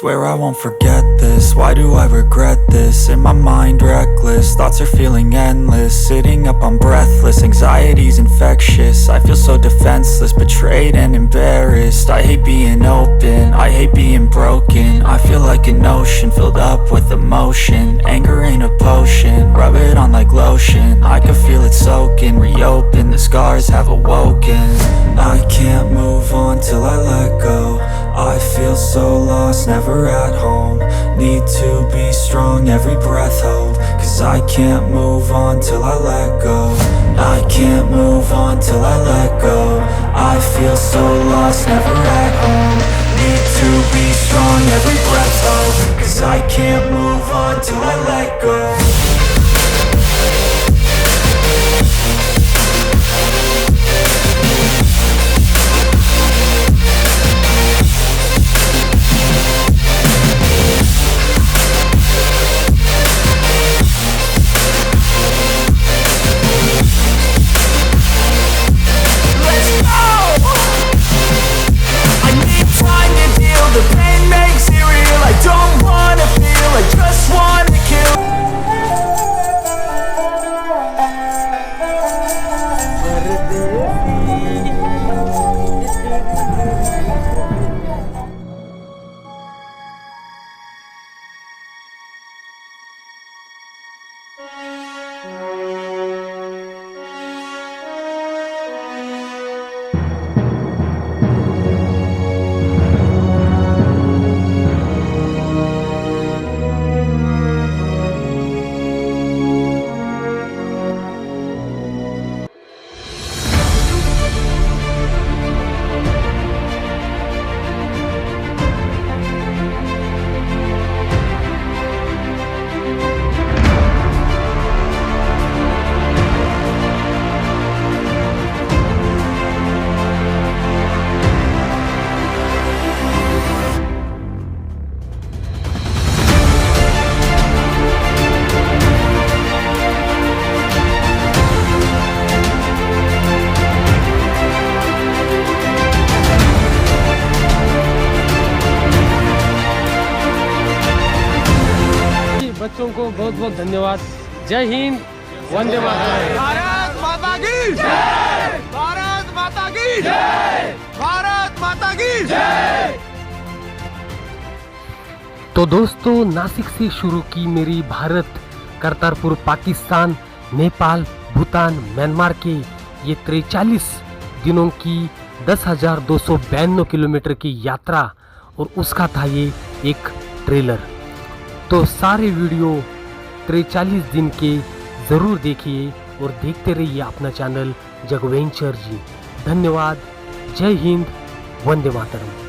Swear I won't forget this, why do I regret this? In my mind reckless, thoughts are feeling endless. Sitting up I'm breathless, anxiety's infectious. I feel so defenseless, betrayed and embarrassed. I hate being open, I hate being broken. I feel like an ocean filled up with emotion. Anger ain't a potion, rub it on like lotion. I can feel it soaking, reopen, the scars have awoken. I can't move on till I let go. I feel so lost, never at home. Need to be strong, every breath hold. Cause I can't move on till I let go. I can't move on till I let go. I feel so lost, never at home. Need to be strong, every breath hold. Cause I can't move on till I let go. The pain makes it real. I don't wanna feel, I just wanna kill. बच्चों को बहुत बहुत धन्यवाद। जय हिंद, वंदे मातरम। भारत माता की जय, भारत माता की जय, भारत माता की जय। तो दोस्तों, नासिक से शुरू की मेरी भारत, करतारपुर, पाकिस्तान, नेपाल, भूटान, म्यांमार के ये 43 दिनों की 10,292 किलोमीटर की यात्रा, और उसका था ये एक ट्रेलर। तो सारे वीडियो 43 दिन के ज़रूर देखिए और देखते रहिए अपना चैनल जगवेंचर जी। धन्यवाद। जय हिंद, वंदे मातरम।